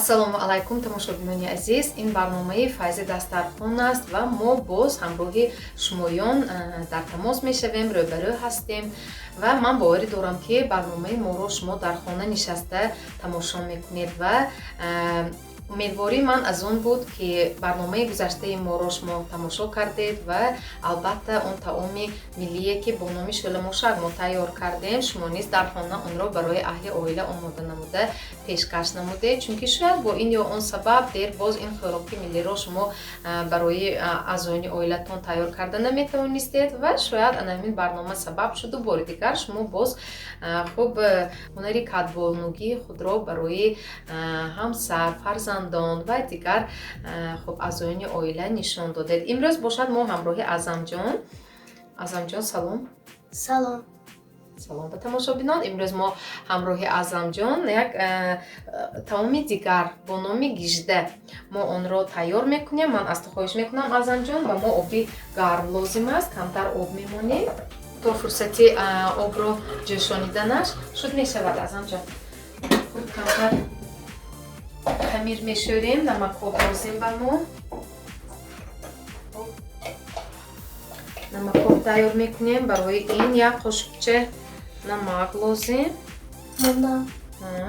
Ассалому алайкум тамошобинони азиз, ин барномаи Файзи Дастархон аст ва мо боз ҳамроҳи шумоён дар тамос мешавем, рӯбарӯ ҳастем ва ман боварӣ дорам, ки барномаи моро шумо дар хона нишаста тамошо мекунед ва умедворӣ ман аз он буд, ки барномаи гузаштаи моро шумо тамошо кардед ва албатта он таоми миллие, ки бо номи шӯламошак мо тайёр кардем, шумо низ дар хона онро барои аҳли оила омода намуда пешкаш намудед, чунки шояд бо ин ё он сабаб дер боз ин хӯроки миллиро шумо барои аъзоёни оилатон тайёр карда наметавонистед ва шояд ана ҳамин барнома сабаб шуду бори дигар шумо боз хуб ҳунари кадбонугии худро барои ҳамсар, фарзандон ва дигар хуб аъзоёни оила нишон додед. Имрӯз бошад мо ҳамроҳи Азамҷон салом. Салом. Салом ба тамошобинон. Имрӯз мо ҳамроҳи Азамҷон як таоми дигар бо номи гижда мо онро тайёр мекунем. Ман аз ту хоҳиш мекунам Азамҷон, ба мо оби гарм лозим аст, камтар об мемонем то фурсати обро ҷӯшониданаш шуд мешавад. Азамҷон хуб камтар хамир мешӯрем, намакоб лозим ба мо. Намакоб тайёр мекунем, барои ин як қошуқча намак лозим.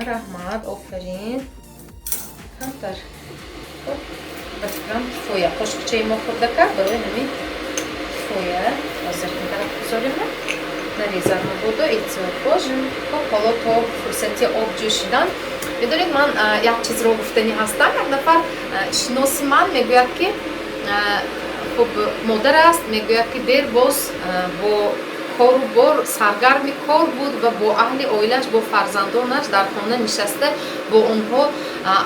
Раҳмат, офарин. Камтар ба фикрам кифоя. Қошуқчаи мо хурда кард, барои ҳамин кифоя. Ҳозир камтар гузорем, нарезар мабодо, эҳтиёт бош. Хуб, ҳоло то фурсати об ҷӯшидан. Медонед, ман як чизро гуфтанӣ ҳастам. Як нафар шиноси ман мегӯяд, ки хуб модар аст, мегӯяд, ки дер боз бо кору бор саргарми кор буд ва бо аҳли оилаш, бо фарзандонаш дар хона нишаста бо онҳо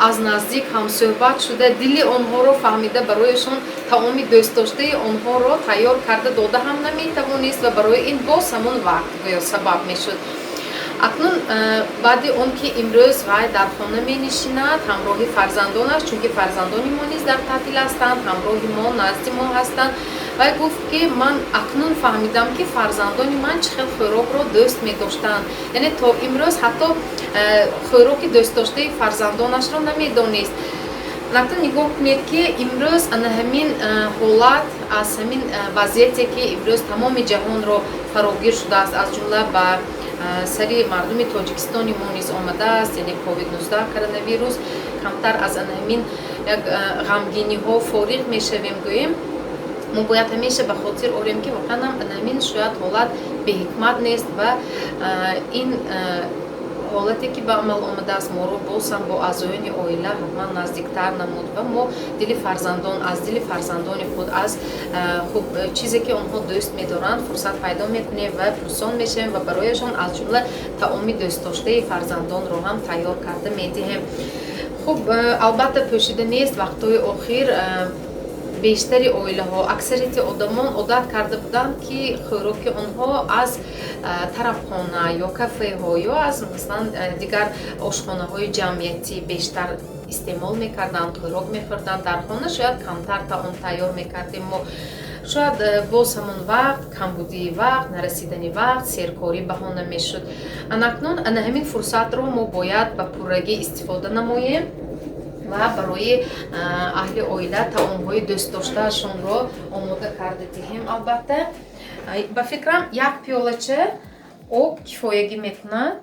аз наздик ҳамсӯҳбат шуда, дили онҳоро фаҳмида, барояшон таоми дӯстдоштаи онҳоро тайёр карда дода ҳам наметавонист ва барои ин боз ҳамон вақт гӯё сабаб мешуд. Акнун баъди он ки имрӯз вай дар хона менишинад ҳамроҳи фарзандонаш, чунки фарзандони мо низ дар таътил ҳастанд, ҳамроҳи мо назди мо ҳастанд, вай гуфт, ки ман акнун фаҳмидам, ки фарзандони ман чӣ хел хӯрокро дӯст медоштанд. Яъне то имрӯз ҳатто хӯроки дӯстдоштаи фарзандонашро намедонист. Накун нигоҳ кунед, ки имрӯз ана ҳамин ҳолат, аз ҳамин вазъияте, ки имрӯз тамоми ҷаҳонро фарогир шудааст, аз ҷумла ба сари мардуми тоҷикистони мо низ омадааст, яъне COVID-19 коронавирус, камтар аз ана ҳамин як ғамгиниҳо фориғ мешавем гӯем. Мо бояд ҳамеша ба хотир орем, ки воқеан ана ҳамин шояд ҳолат беҳикмат нест ва ин ҳолате, ки ба амал омадааст, моро боз ҳам бо аъзоёни оила ҳатман наздиктар намуд ва мо дили фарзандон аз дили фарзандони худ, аз хуб чизе, ки онҳо дӯст медоранд, фурсат пайдо мекунем ва пурсон мешавем ва барояшон аз ҷумла таоми дӯстдоштаи фарзандонро ҳам тайёр карда медиҳем. Хуб, албатта пӯшида нест, вақтҳои охир бештари оилаҳо, аксарияти одамон одат карда буданд, ки хӯроки онҳо аз тарабхона ё кафеҳо ё аз маслан дигар ошхонаҳои ҷамъиятӣ бештар истеъмол мекарданд, хӯрок мехӯрданд. Дар хона шояд камтар таом тайёр мекардем мо. Шояд боз ҳамон вақт, камбудии вақт, нарасидани вақт, серкорӣ баҳона мешуд. Анакнун ана ҳамин фурсатро мо бояд ба пуррагӣ истифода намоем ва барои аҳли оила таомҳои дӯстдоштаашонро омода карда диҳем. Албатта ба фикрам як пиёлача об кифоягӣ мекунад,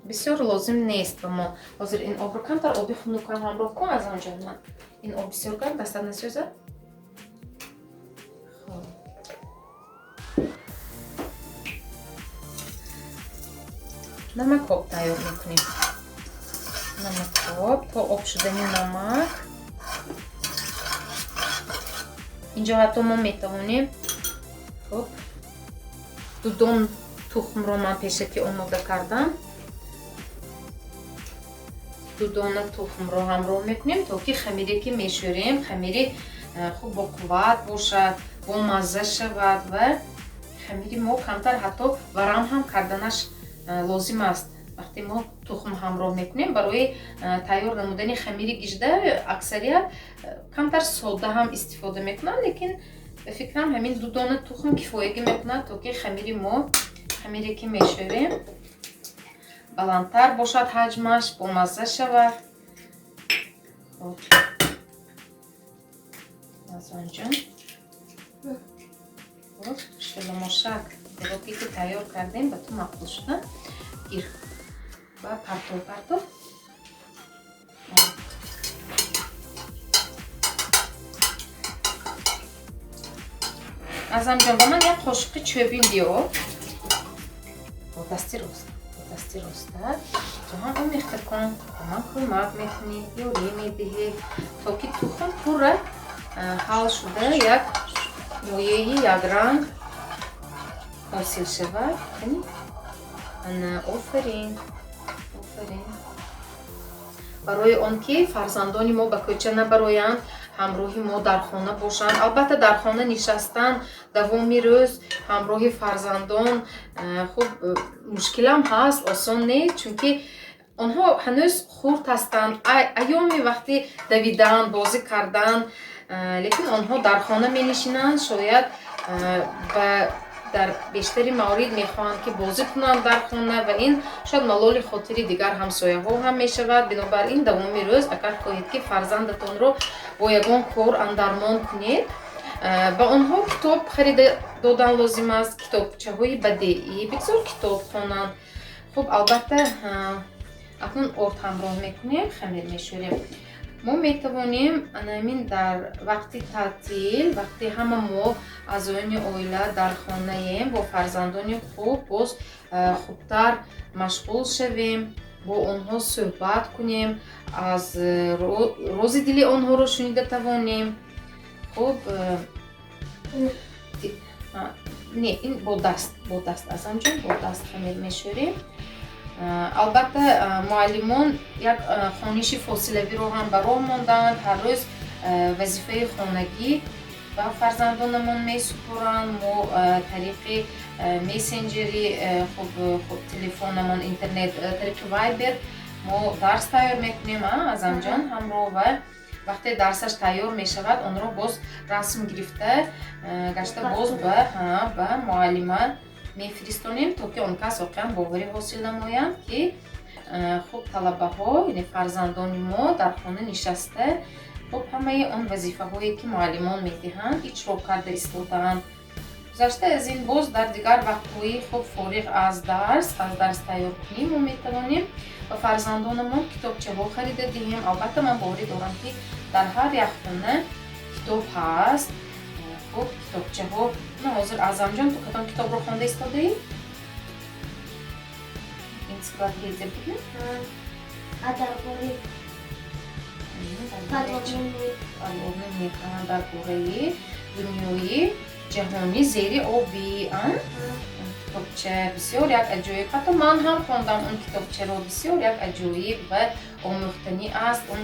бисёр лозим нест ба мо. Ҳозир ин обро камтар оби хунукам ҳамроҳ кун. Азамҷон, ман ин об бисёр гарм дастат насӯзад. Намакоб тайёр мекунем. Намакоб то об шудани намак. Инҷо ҳатто мо метавонем хуб дудон тухмро ман пешакӣ омода кардам. Дудона тухмро ҳамроҳ мекунем, то ки хамире ки мешӯрем, хамири хуб бо қувват бошад, бо мазза шавад ва хамири мо камтар ҳатто варам ҳам карданаш лозим аст. Вақте мо тухм ҳамроҳ мекунем, барои тайёр намудани хамири гижда аксарият камтар сода ҳам истифода мекунанд, лекин ба фикрам ҳамин дудона тухм кифоягӣ мекунад, то ки хамири мо, хамире ки мешӯрем баландтар бошад, ҳаҷмаш бомазза шавад Азан ҷон шиломошак дероки ки тайёр кардем ба ту мақбул шуда гир ва партов Азам ҷон ба ман як қошиқи чӯбин биёр бо дасти роста ҷаҳон омехта кун ба ман кӯмак мекунӣ ёрӣ медиҳӣ то ки тухм пурра ҳал шуда як моеи якранг ҳосил шавад. Ана офарин барои он ки фарзандони мо ба кӯча набароянд, ҳамроҳи мо дар хона бошанд. Албатта дар хона нишастан давоми рӯз ҳамроҳи фарзандон хуб мушкилам ҳаст, осон нест, чунки онҳо ҳанӯз хурд ҳастанд. айёми вақти давидан, бозӣ кардан, лекин онҳо дар хона менишинанд, шояд дар бештари маврид мехоҳанд ки бозӣ кунанд дар хона ва ин шояд малоли хотири дигар ҳамсояҳо ҳам мешавад. Бинобар ин давоми рӯз агар хоҳед ки фарзандатонро бо ягон кор андармон кунед, ба онҳо китоб харида додан лозим аст, китобчаҳои бадеӣ бигзор китоб хонанд. Хуб албатта акнун орд ҳамроҳ мекунем, хамир мешӯрем. Мо метавонем анамин дар вақти таътил, вақти ҳама мо аъзоёни оила дар хонаем, бо фарзандони хуб боз хубтар машғул шавем, бо онҳо суҳбат кунем, аз рози дили онҳоро шунида тавонем. Хуб не ин бо даст азамҷон бо даст хамир мешӯрем. Албатта муаллимон як хониши фосилавиро ҳам ба роҳ монданд, ҳар рӯз вазифаи хонагӣ ба фарзандонамон месупоранд. Мо тариқи месенҷери телефонамон интернет тариқи вайбер мо дарс тайёр мекунем азамҷон ҳамроҳ ва вақте дарсаш тайёр мешавад онро боз расм гирифта гашта боз ба муаллима мефиристонем, то ки он кас воқеан боварӣ ҳосил намоянд ки хуб талабаҳо яъне фарзандони мо дар хона нишаста хуб ҳамаи он вазифаҳое ки муаллимон медиҳанд иҷро карда истодаанд. гузашта аз ин боз дар дигар вақтҳои хуб фориғ аз дарс тайёркунӣ мо метавонем ба фарзандонамон китобчаҳо харида диҳем. Албатта ман боварӣ дорам ки дар ҳар як хона китоб ҳаст. хуб китобчаҳо ҳозир азамҷон ту кадом китобро хонда истодаӣ? Энциклопедия буд? Аломӣ мехонанд дар бораи дунёи ҷаҳонӣ зери оби. Китобча бисёр як аҷоиб. Ҳатто ман ҳам хондам он китобчаро. Бисёр як аҷоиб ва омӯхтанӣ аст. Он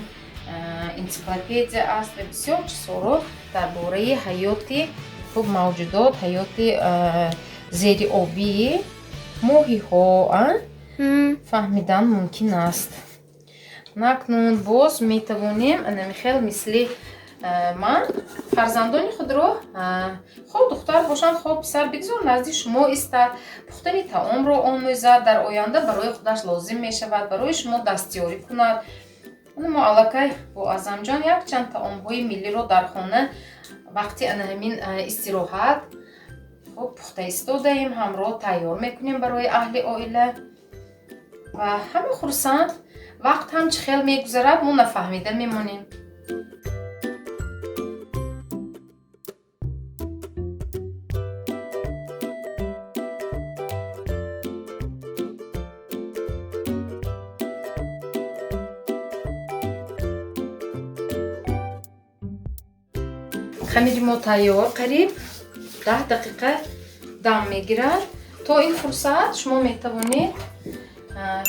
энциклопедия аст ва бисёр чизҳоро дар бораи ҳаёти хуб мавҷудот, ҳаёти зериобии моҳиҳо фаҳмидан мумкин аст. Накнун боз метавонем анамихел мисли ман фарзандони худро хоб духтар бошанд, хоб писар бигзор назди шумо истад, пухтани таомро омӯзад, дар оянда барои худаш лозим мешавад, барои шумо дастиёрӣ кунад. мо аллакай бо азамҷон якчанд таомҳои миллиро дар хона вақти ҳамин истироҳат хуб пухта истодаем, ҳамроҳ тайёр мекунем барои аҳли оила ва ҳама хурсанд. Вақт ҳам чӣ хел мегузарад, мо нафаҳмида мемонем. Хамири мо тайёр, қариб 10 дақиқа дам мегирад. То ин фурсат шумо метавонед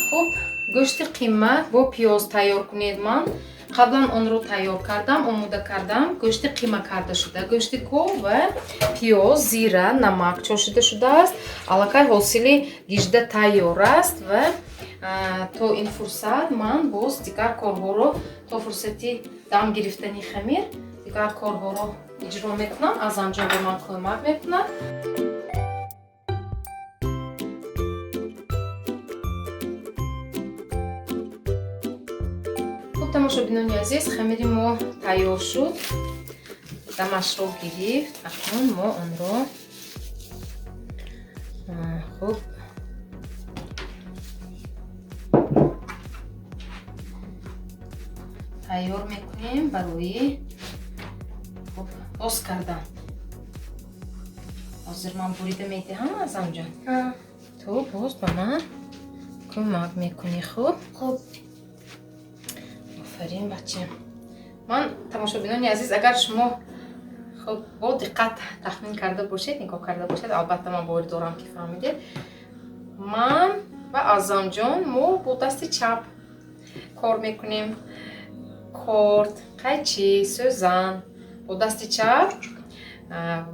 хуб гӯшти қима бо пиёз тайёр кунед. Ман қаблан онро тайёр кардам, омода кардам. Гӯшти қима карда шуда, гӯшти гов ва пиёз, зира, намак чошида шудааст. Аллакай ҳосили гижда тайёр аст ва то ин фурсат ман боз дигар корҳоро, то фурсати дам гирифтани хамир дигар корҳоро иҷро мекунам. Азамҷон ба ман кӯмак мекунад. тамошобинони азиз, хамири мо тайёр шуд. Дамашро гирифт. Акнун мо онро хуб тайёр мекунем барои хуб боз кардан. Ҳозир ман бурида медиҳам азамҷон. Ту боз ба ман кӯмак мекунӣ. Хуб? Хуб. Офарин бачем. Ман тамошобинони азиз, агар шумо хуб бо диққат тахмин карда бошед, нигоҳ карда бошед, албатта ман бовар дорам ки фаҳмидед. Ман ва Азамҷон мо бо дасти чап кор мекунем. Корд, қайчи, сӯзан бо дасти чап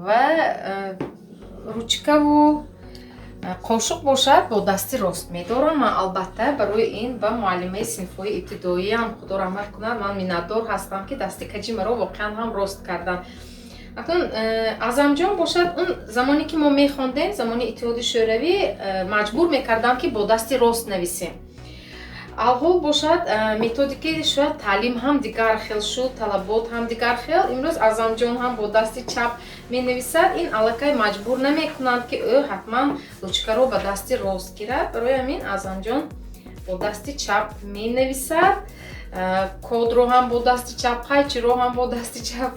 ва ручкаву қошуқ бошад бо дасти рост медорам. Ман албатта барои ин ба муаллимаи синфҳои ибтидоиям худо раҳмат кунад, ман миннатдор ҳастам ки дасти каҷи маро воқеан ҳам рост кардан. Акнун Азамҷон бошад, он замоне ки мо мехондем, замони Иттиҳоди Шӯравӣ маҷбур мекардам ки бо дасти рост нависем. Алҳол бошад методикаи шояд таълим ҳам дигар хел шуд, талабот ҳам дигар хел. Имрӯз Азамҷон ҳам бо дасти чап менависад. Ин аллакай маҷбур намекунанд ки ӯ ҳатман ручкаро ба дасти рост гирад. Барои ҳамин Азамҷон бо дасти чап менависад. Кодро ҳам бо дасти чап, қайчиро ҳам бо дасти чап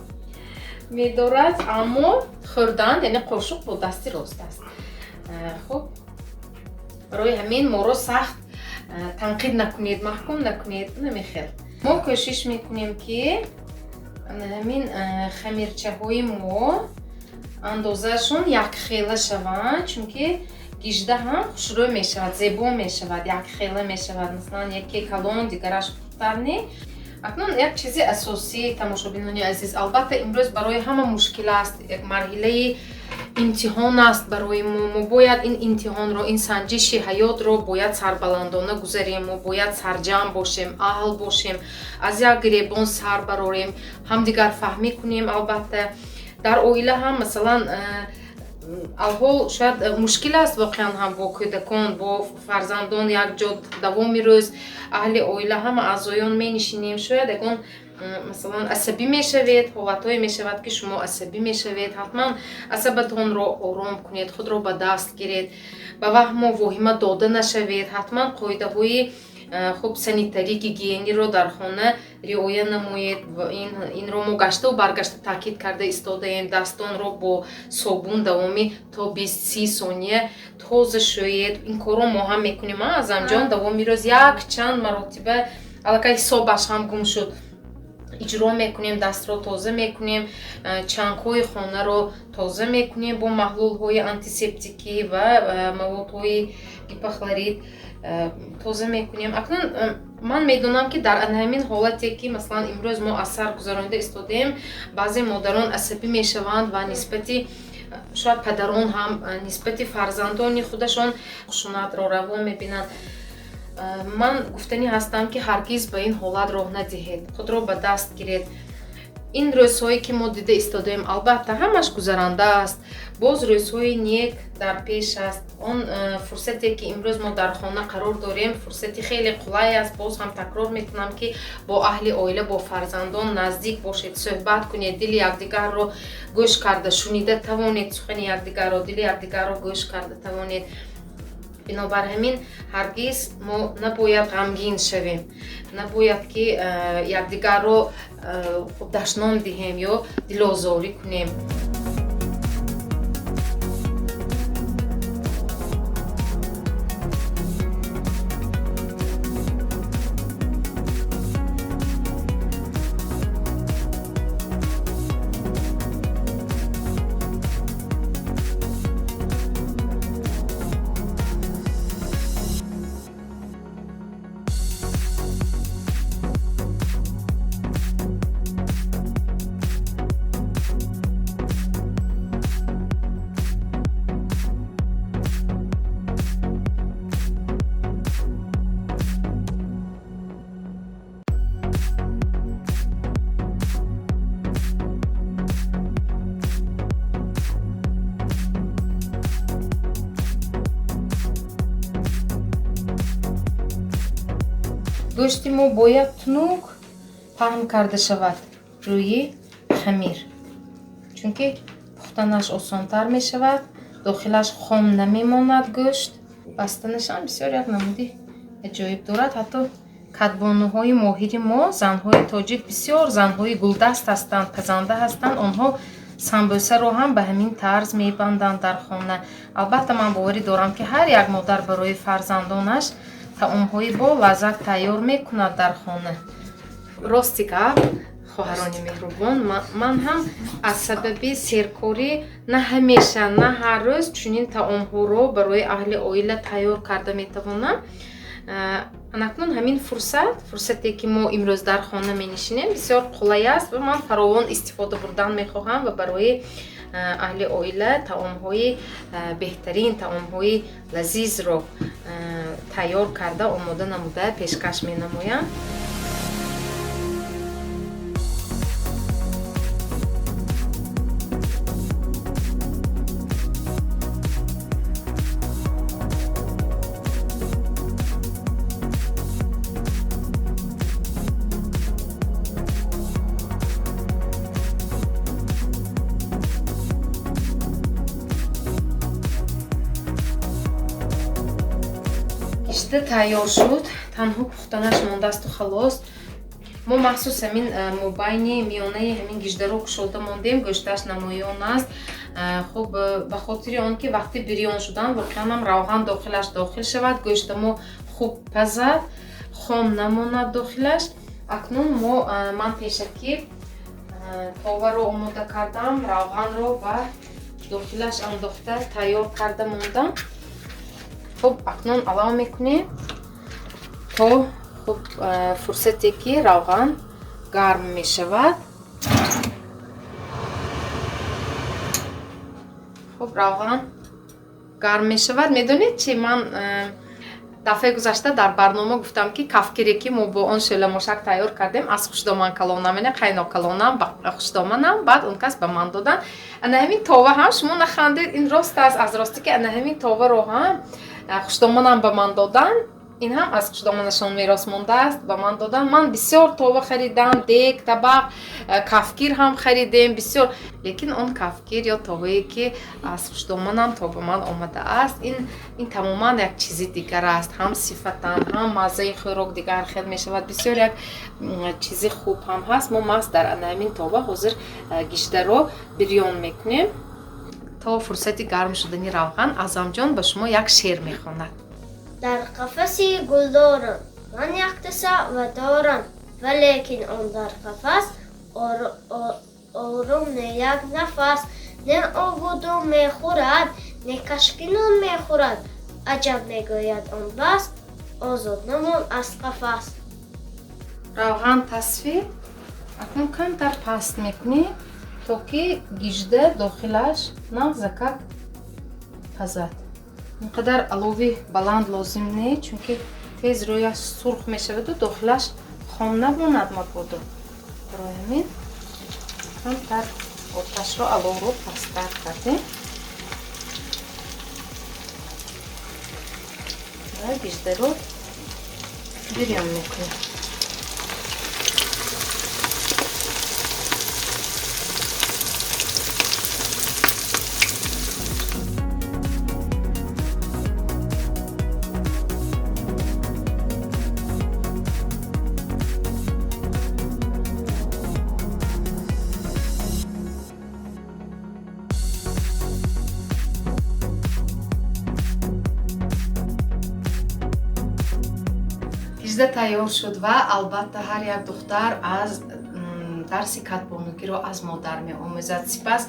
медорад, аммо хӯрдан, яъне қошуқ бо дасти рост аст. Хуб, барои ҳамин моро сахт танқид накунед, маҳкум накунед, намехел. Мо кӯшиш мекунем ки ҳамин хамирчаҳои мо андозашон якхела шаванд, чунки гижда ҳам хушрӯй мешавад, зебо мешавад, якхела мешавад. Масалан, яке калон, дигараш хурдтар не. Акнун як чизи асосӣ, тамошобинони азиз, албатта имрӯз барои ҳама мушкил аст, як марҳилаи имтиҳон аст барои мо. Мо бояд ин имтиҳонро, ин санҷиши ҳаётро бояд сарбаландона гузарем, мо бояд сарҷамъ бошем, аҳл бошем, аз як гиребон сар барорем, ҳамдигарфаҳмӣ кунем. Албатта дар оила ҳам масалан алҳол шояд мушкил аст воқеан ҳам бо кӯдакон, бо фарзандон якҷо давоми рӯз аҳли оила ҳама аъзоён менишинем. Шояд ягон масалан асабӣ мешавед, ҳолатҳое мешавад ки шумо асабӣ мешавед. Ҳатман асабатонро ором кунед, худро ба даст гиред, ба ваҳму воҳима дода нашавед. Ҳатман қоидаҳои хуб санитарӣ, гигиениро дар хона риоя намоед. Инро мо гаштаву баргашта таъкид карда истодаем. Дастонро бо собун давоми то 20-30 сония тоза шӯед. Ин корро мо ҳам мекунем. Азамҷон давоми рӯз якчанд маротиба, аллакай ҳисобаш ҳам гум шуд, иҷро мекунем, дастро тоза мекунем, чангҳои хонаро тоза мекунем бо маҳлулҳои антисептикӣ ва маводҳои гипохлорид тоза мекунем. Акнун ман медонам ки дар ҳамин ҳолате ки масалан имрӯз мо аз сар гузаронида истодаем, баъзе модарон асабӣ мешаванд ва нисбати шояд падарон ҳам нисбати фарзандони худашон хушунатро раво мебинанд. Ман гуфтанӣ ҳастам ки ҳаргиз ба ин ҳолат роҳ надиҳед, худро ба даст гиред. Ин рӯзҳое ки мо дида истодаем, албатта ҳамаш гузаранда аст. Боз рӯзҳои нек дар пеш аст. Он фурсате ки имрӯз мо дар хона қарор дорем, фурсати хеле қулай аст. Боз ҳам такрор мекунам ки бо аҳли оила, бо фарзандон наздик бошед, суҳбат кунед, дили якдигарро гӯш карда шунида тавонед, сухани якдигарро, дили якдигарро гӯш карда тавонед. Бинобар ҳамин ҳаргиз мо набояд ғамгин шавем, набояд ки якдигарро дашном диҳем ё дилозорӣ кунем. Гӯшти мо бояд тунук паҳн карда шавад рӯи хамир. Чунки пухтанаш осонтар мешавад, дохилаш хом намемонад гӯшт. Бастанашам бисёр як намуди аҷоиб дорад. Ҳатто кадбонуҳои моҳири мо, занҳои тоҷик, бисёр занҳои гулдаст ҳастанд, пазанда ҳастанд. Онҳо самбӯсаро ҳам ба ҳамин тарз мебанданд дар хона. Албатта ман боварӣ дорам, ки ҳар як модар барои фарзандонаш таомҳои бо лаззат тайёр мекунад дар хона. Рости гап, хоҳарони меҳрубон, ман ҳам аз сабаби серкорӣ на ҳамеша, на ҳар рӯз чунин таомҳоро барои аҳли оила тайёр карда метавонам. Анакнун ҳамин фурсате ки мо имрӯз дар хона менишинем бисёр қулай аст ва ман фаровон истифода бурдан мехоҳам ва барои аҳли оила таомҳои беҳтарин, таомҳои лазизро тайёр карда омода намуда пешкаш менамоям. Гишта тайёр шуд, танҳо пухтанаш мондасту халос. Мо махсус ҳамин мобайни миёнаи ҳамин гиждаро кушода мондем, гӯшташ намоён аст. Хуб ба хотири он ки вақти бирён шудан воқеан ҳам равған дохилаш дохил шавад, гӯшта мо хуб пазад, хом намонад дохилаш. Акнун ман пешакӣ товаро омода кардам, равғанро ба дохилаш андохта тайёр карда мондам. Хуб акнун алав мекунем то хуб фурсате ки равған гарм мешавад. Хуб равған гарм мешавад. Медонед чи ман дафъаи гузашта дар барнома гуфтам ки кафкире ки мо бо он шӯламошак тайёр кардем аз хушдоман калонам, яъне қайнокалонам ба хушдоманам, баъд он кас ба ман додан. Ана ҳамин това ҳам шумо нахандед, ин рост аст, аз рости ки ана ҳамин товаро ҳам хушдоманам ба ман додан. Ин ҳам аз хушдоманашон мерос мондааст, ба ман додан. Ман бисёр това харидам, дег, табақ, кафкир ҳам харидем бисёр. Лекин он кафкир ё тавое ки аз хушдоманам то ба ман омадааст, ин тамоман як чизи дигар аст. Ҳам сифатан, ҳам маззаи хӯрок дигар хел мешавад. Бисёр як чизи хуб ҳам ҳаст. Мо мағз дар ана ҳамин това ҳозир гишдаро бирён мекунем. То фурсати гарм шудани равған Азамҷон ба шумо як шеър мехонад. Дар қафаси гулдорам ман яктаса ва дорам, валекин он дар қафас орум не як нафас. Не овуду мехӯрад, не кашкинон мехӯрад, аҷаб мегӯяд он бас, озод намон аз қафас. Равған тасвир акнун камтар паст мекунем то ки гижда дохилаш нағзакак пазад. Инқадар алови баланд лозим не, чунки тез рӯяш сурх мешаваду дохилаш хом намонад мабодо. Барои ҳамин камтар оташро аловро пасттар кардем ва гиждаро бирён мекунем. Гижда тайёр шуд ва албатта ҳар як духтар аз дарси катбонугиро аз модар меомӯзад. Сипас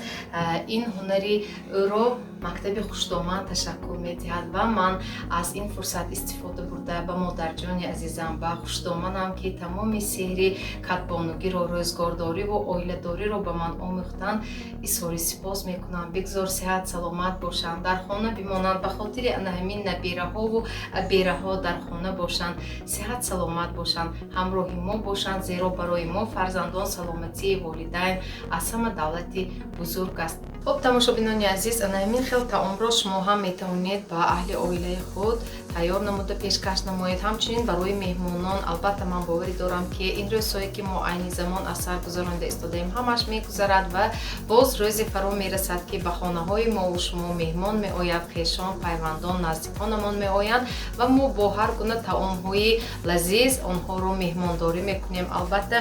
ин ҳунари ӯро мактаби хушдоман ташаккур медиҳад ва ман аз ин фурсат истифода бурда ба модарҷони азизам, ба хушдоманам ки тамоми сеҳри катбонугиро, рӯзгордориву оиладориро ба ман омӯхтанд, изҳори сипос мекунам. Бигзор сеҳат саломат бошанд, дар хона бимонанд, ба хотири ана ҳамин набираҳову бераҳо дар хона бошанд, сеҳат саломат бошанд, ҳамроҳи мо бошанд, зеро барои мо фарзандон саломат саломатии волидайн аз ҳама давлати бузург аст. خب тамошобинони азиз, ана ҳамин хел таомро шумо ҳам метавонед ба аҳли оилаи худ тайёр намуда пешкаш намоед. Ҳамчунин барои меҳмонон, албатта ман боварӣ дорам ки ин рӯзҳое ки мо айни замон аз сар гузаронда истодаем ҳамаш мегузарад ва боз рӯзе фаро мерасад ки ба хонаҳои мо шумо меҳмон меояд, хешон, пайвандон, наздиконамон меоянд ва мо бо ҳар гуна таомҳои лазиз онҳоро меҳмондорӣ мекунем. Албатта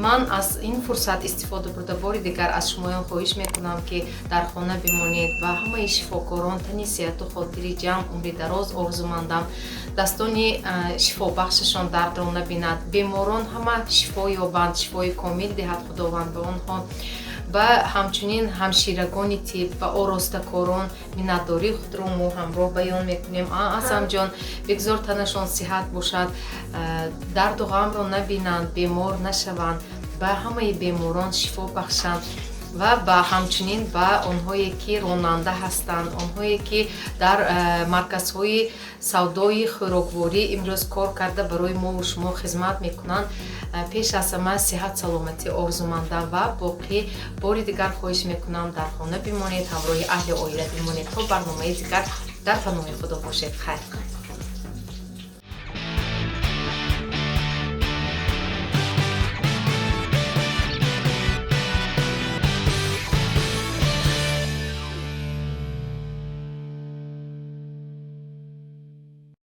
ман аз ин фурсат истифода бурда бори дигар аз шумоён хоҳиш мекунам ки дар хона бимонед ва ҳамаи шифокорон тани сеҳату хотири ҷамъ умри дароз орзумандам. Дастони шифобахшашон дардро набинад. Беморон ҳама шифо ёбанд, шифои комил диҳад худованд ба онҳо. ва ҳамчунин ҳамширагони тиб ва оростакорон миннатдории худро мо ҳамроҳ баён мекунем. Азамҷон бигзор танашон сиҳат бошад, дарду ғамро набинанд, бемор нашаванд, ба ҳамаи беморон шифо бахшанд ва ба ҳамчунин ба онҳое ки ронанда ҳастанд, онҳое ки дар марказҳои савдои хӯрокворӣ имрӯз кор карда барои мову шумо хизмат мекунанд, пеш аз ҳама сиҳат саломатӣ орзумандам ва боқӣ бори дигар хоҳиш мекунам дар хона бимонед, ҳамроҳи аҳли оила бимонед. То барномаи дигар дар паноҳи худо бошед. Хайр.